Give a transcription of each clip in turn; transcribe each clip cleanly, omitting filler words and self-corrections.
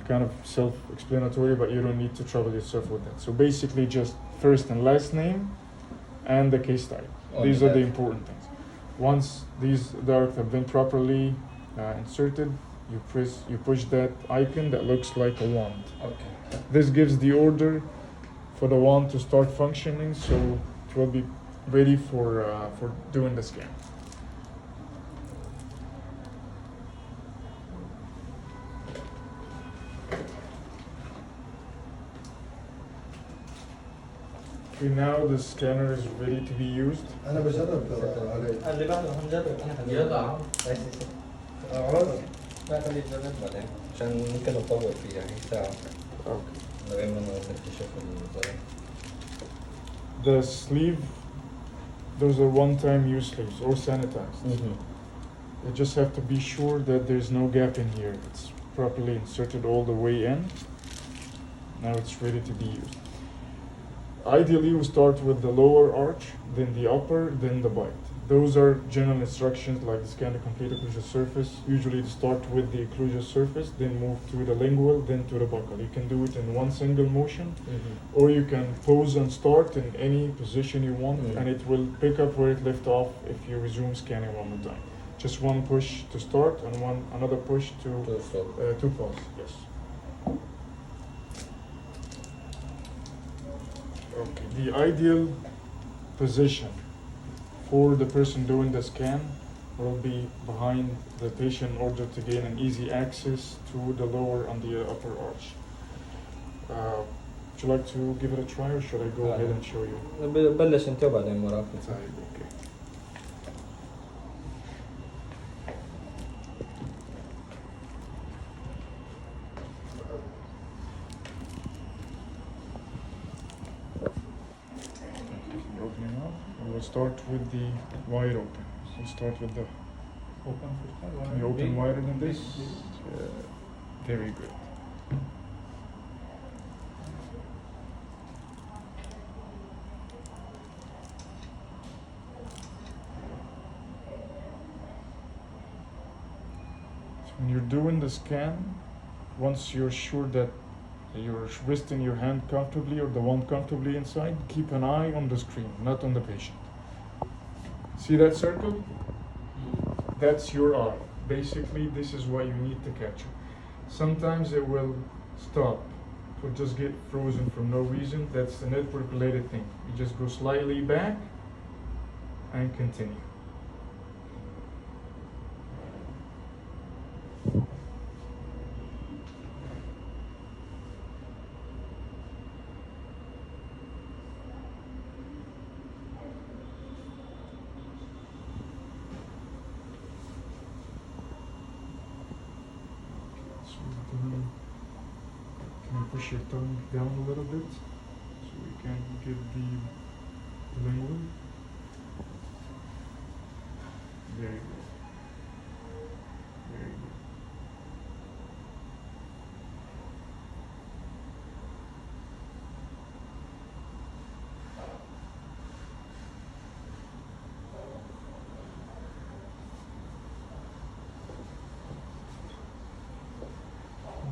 kind of self-explanatory, but you don't need to trouble yourself with that. So basically just first and last name and the case type. These are the important things. Once these directs have been properly inserted, you push that icon that looks like a wand. Okay. This gives the order for the wand to start functioning, so it will be ready for doing the scan. Okay, now the scanner is ready to be used. أنا بجرب عليه. اللي بعده هنجرب أنا هجرب. يلا. عرض. لا خليه يجرب بعدين عشان ممكن نطور فيه يعني ساعة. Okay. لغاية ما نكتشف الزر. The sleeve, those are one-time use sleeves or sanitized. You just have to be sure that there's no gap in here. It's properly inserted all the way in. Now it's ready to be used. Ideally, we start with the lower arch, then the upper, then the bite. Those are general instructions like the scan to complete occlusal surface. Usually to start with the occlusal surface, then move to the lingual, then to the buccal. You can do it in one single motion, or you can pause and start in any position you want, and it will pick up where it left off if you resume scanning one more time. Just one push to start and another push to pause. Yes. Okay. The ideal position for the person doing the scan will be behind the patient in order to gain an easy access to the lower and the upper arch. Would you like to give it a try, or should I go ahead and show you? بلش انت وبعدين مراكز. Okay. Opening up. We'll start with the wide open. We'll start with the Open first. Can you open wider than this? Very good. So when you're doing the scan, once you're sure that you're resting your hand comfortably or the wand comfortably inside, keep an eye on the screen, not on the patient. See that circle? That's your eye. Basically, this is what you need to capture. Sometimes it will stop. It will just get frozen for no reason. That's the network related thing. You just go slightly back and continue. Can you push your tongue down a little bit so we can get the lingual? There you go. Very good.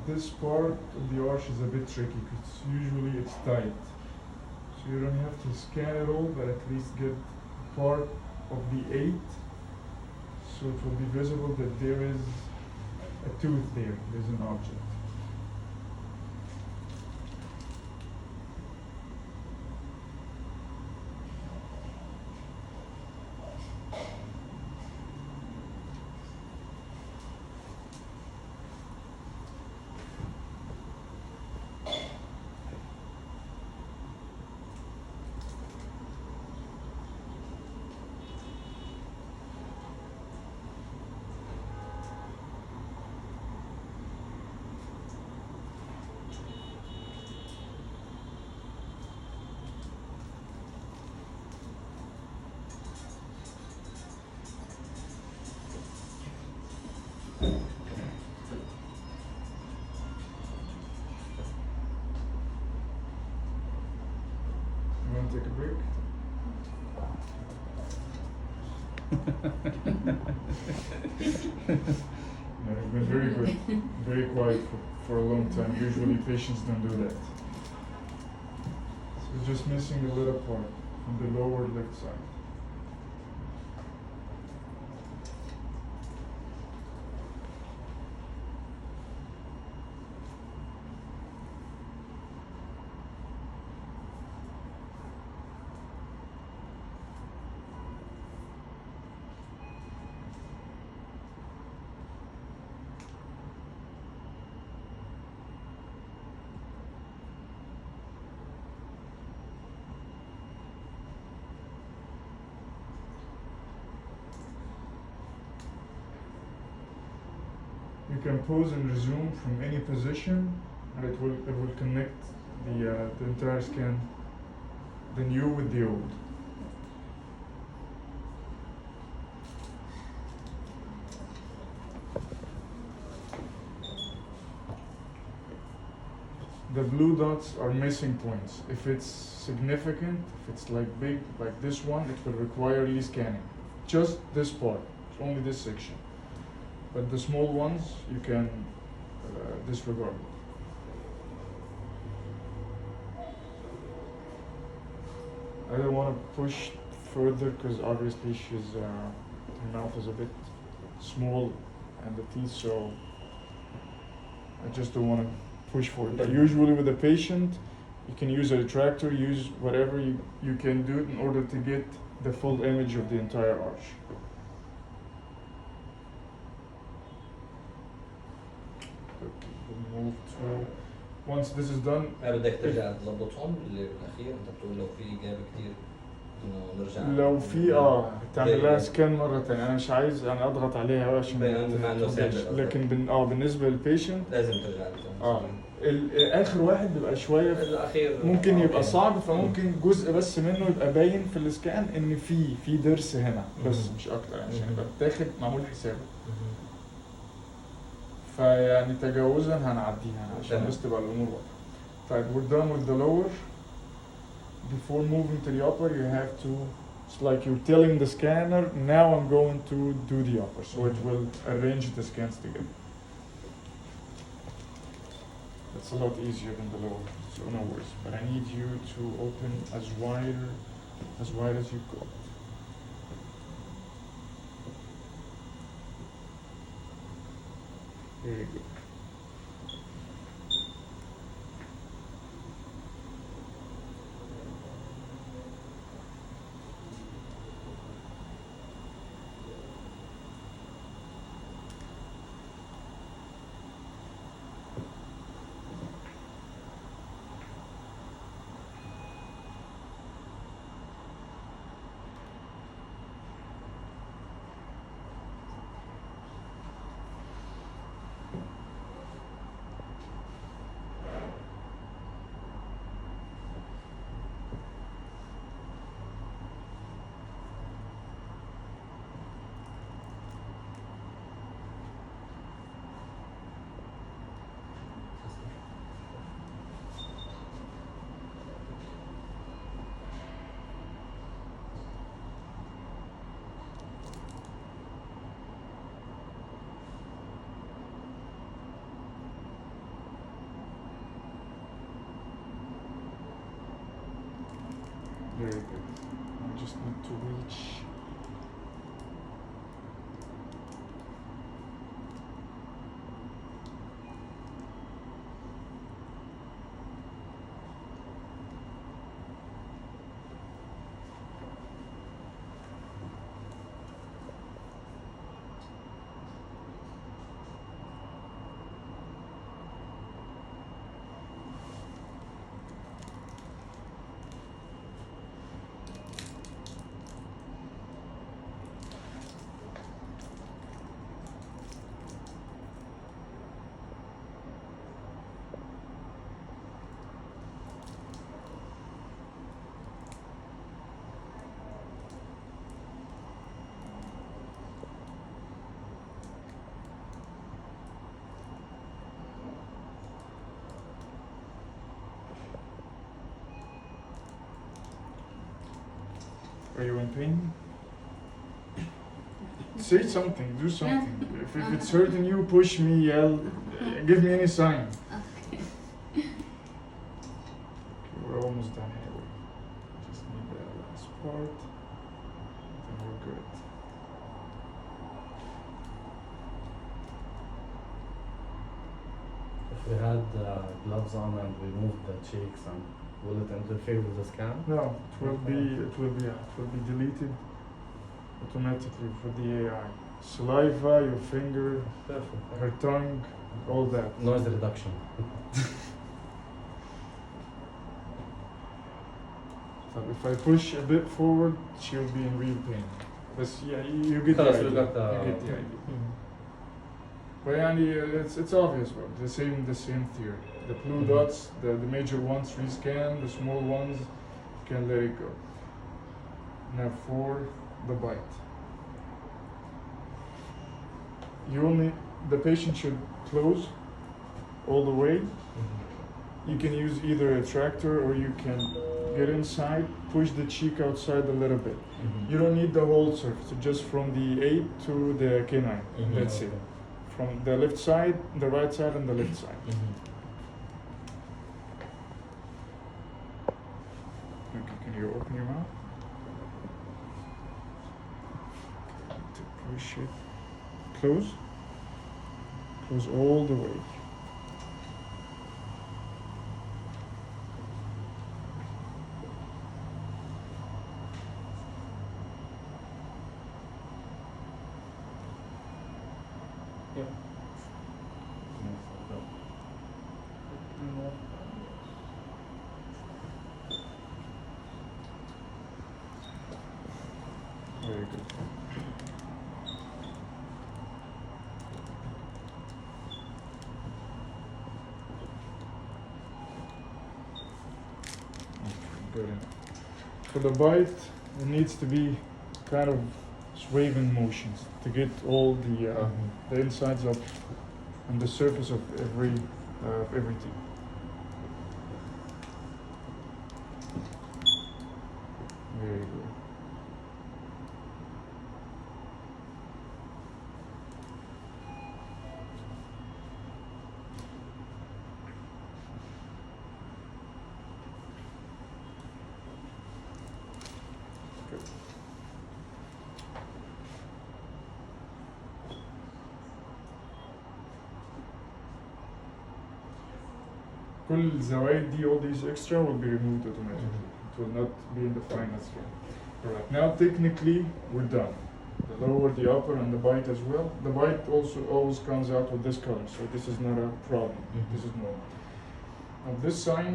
This part of the arch is a bit tricky because usually it's tight. So you don't have to scan it all, but at least get part of the 8 so it will be visible that there is a tooth there, there's an object. You want to take a break? No and it's been very good, very quiet for a long time. Usually patients don't do that. So it's just missing a little part on the lower left side. You can pause and resume from any position, and it will connect the entire scan, the new with the old. The blue dots are missing points. If it's significant, if it's like big, like this one, it will require rescanning. Just this part, only this section. But the small ones, you can disregard. I don't want to push further because obviously her mouth is a bit small and the teeth, so I just don't want to push for it. But usually with a patient, you can use a retractor, use whatever you can do in order to get the full image of the entire arch. We'll move to, once this is done, بدك ترجع تظبطهم بالاخير، انت بتقول لو في جاب كتير انه نرجع لو في تعمل لها سكان مرة تانية. أنا مش عايز يعني أضغط عليها أوي عشان مع إنه سهل، لكن بالنسبة للبيشنت لازم ترجع آخر واحد بيبقى شوية الأخير ممكن يبقى صعب، فممكن جزء بس منه يبقى باين في السكان إن في ضرس هنا بس مش أكتر، يعني عشان يبقى بتاخد معمول حسابه. فيعني تجاوزا هنعديها عشان بس تبقى الأمور واضحة. طيب we're done with the lower. Before moving to the upper, you have to, it's like you're telling the scanner, now I'm going to do the upper. So it will arrange the scans together. That's a lot easier than the lower, so no worries. But I need you to open as wide as you could. Very good. Very good. I just need to reach. Are you in pain? say something, do something. If it's hurting you, push me, yell, give me any sign. Okay. We're almost done here. Just need the last part. Then we're good. If we had gloves on and we moved the cheeks, and will it interfere with the scan? No, it will be deleted automatically for the AI. Saliva, your finger, Perfect. her tongue, all that. Noise reduction. So if I push a bit forward, she'll be in real pain. But yeah, you get the خلاص idea. we got the. You get the idea. But yeah, it's obvious, bro. The same theory. The blue dots, the major ones rescan, the small ones you can let it go. Now for the bite. The patient should close all the way. You can use either a tractor or you can get inside, push the cheek outside a little bit. You don't need the whole surface, just from the 8 to the canine. That's it. From the left side, the right side, and the left side. Okay, can you open your mouth? To push it. Close. Close all the way. Yep. Very good. Good enough. For the bite, it needs to be kind of swaying motions to get all the insides up on the surface of everything. Very good. Good. كل الزوايد دي, all these extra will be removed automatically. It will not be in the final scan. Alright, now technically we're done. The lower, the upper, and the bite as well. The bite also always comes out with this color, so this is not a problem. This is normal. Now this sign,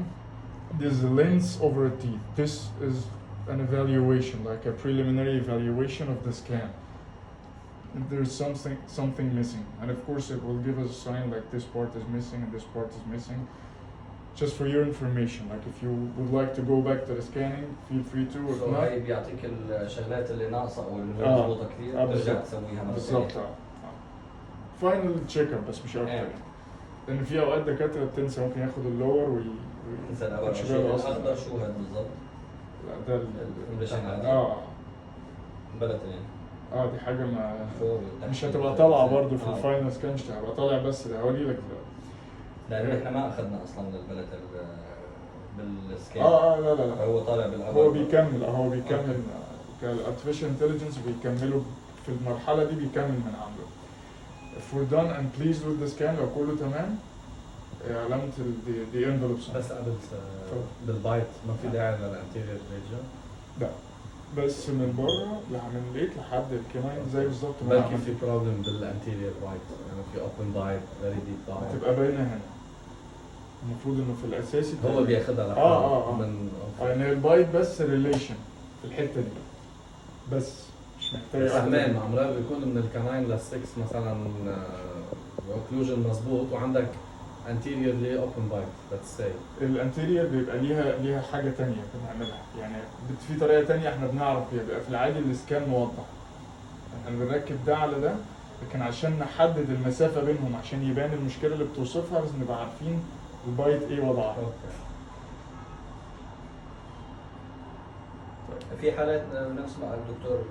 this is a lens over a teeth. This is an evaluation, like a preliminary evaluation of the scan. If there's something missing, and of course it will give us a sign like this part is missing and this part is missing. Just for your information, like if you would like to go back to the scanning, feel free to. If not, هاي بيعطيك الشغلات اللي ناقصه او اللي مضبوطه كثير ترجع بالظبط. تسويها مرة بالظبط. ثانية. فاينل تشيك اب بس مش اكتر. لان في اوقات دكاتره بتنسى ممكن ياخد اللور انسى الأول. ياخد شو اصلا. الاخضر شو هذا بالضبط؟ لا ده الامبريشن عادي. بلد يعني. دي حاجه ما فوق مش تحت. هتبقى طالعه برضه في الفاينل سكان، مش هتبقى طالع بس ده هوري لك دلوقتي. لان احنا ما اخذنا اصلا البلد بالسكيل. لا هو طالع بالاول. هو بيكمل كالارتفيشال انتليجنس بيكملوا في المرحله دي، بيكمل من عنده. If we're done and pleased with the scan لو كله تمام، علامة the envelope sign. بس قبل بالبايت ما في داعي للانتيريور ريجن. لا بس من بره من الليت لحد الكناين زي بالظبط ما بلكي عملت. في بروبلم بالانتيريور بايت، يعني في اوبن بايت فيري ديب بايت تبقى باينه هنا. المفروض انه في الاساسي هو بياخدها لحاله من يعني البايت بس ريليشن في الحته دي بس مش محتاج. فهمان عمرها بيكون من الكناين للسكس مثلا اوكلوجن مظبوط وعندك انتيريورلي اوبن بايت ليتس سي. الانتيريور بيبقى ليها حاجه تانية بنعملها، يعني في طريقه تانية احنا بنعرف بيها. بيبقى في العادي الاسكان موضح، احنا بنركب ده على ده، لكن عشان نحدد المسافه بينهم عشان يبان المشكله اللي بتوصفها لازم نبقى عارفين البايت ايه وضعها. اوكي. طيب في حالات نفس ما قال الدكتور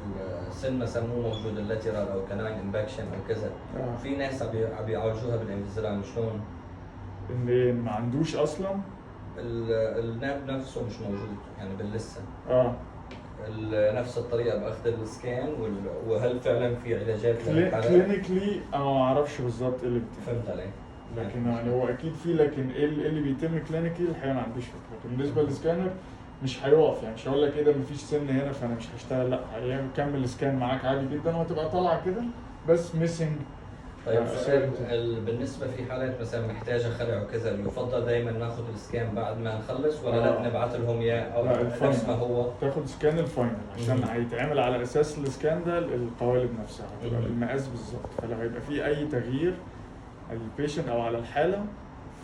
السن ما سموه موجود اللاترال او كناين امباكشن او كذا، في ناس عم بيعالجوها بالانفيزيلاين شلون؟ اللي ما عندوش اصلا الناب نفسه مش موجود يعني باللسه. نفس الطريقه باخذ السكان وهل فعلا في علاجات للحالات؟ كلينيكلي انا ما اعرفش بالظبط ايه اللي فهمت عليك. لكن يعني هو اكيد في، لكن ايه اللي بيتم كلينيكلي الحقيقه ما عنديش فكره. لكن بالنسبه للسكانر مش هيقف، يعني مش هقول لك ايه ده مفيش سن هنا فانا مش هشتغل، لا هيعمل كمل سكان معاك عادي جدا وهتبقى طالعه كده بس ميسنج. طيب سؤال، بالنسبه في حالات مثلا محتاجه خلع وكذا يفضل دايما ناخذ السكان بعد ما نخلص ولا لا نبعث لهم اياه او نفس ما هو؟ تاخد سكان الفاينل عشان هيتعمل على اساس السكان ده القوالب نفسها هتبقى بالمقاس بالظبط، فلو هيبقى في اي تغيير على البيشنت او على الحاله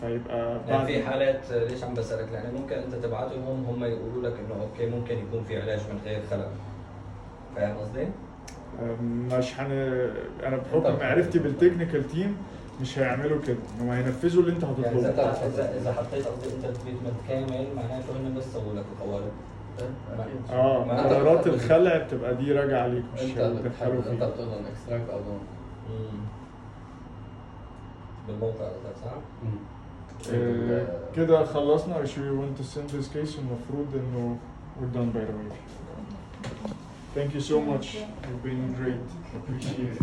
فيبقى يعني في حالات ليش عم بسالك؟ لان ممكن انت تبعت لهم هم يقولوا لك انه اوكي ممكن يكون في علاج من غير خلع، فاهم قصدي؟ مش انا بحكم معرفتي بالتكنيكال تيم مش هيعملوا كده، هم هينفذوا اللي انت هتطلبه. يعني اذا حطيت قصدي انت التريتمنت كامل معناته انه بس سووا لك القوالب. قرارات الخلع بتبقى دي راجعه عليك مش هتدخلوا فيه. انت بتقول لهم اكستراكت او دون بالموقع صح؟ كده خلصنا. If you want to send this case المفروض انه we're done by the way. Thank you so much. You've been great. Appreciate it.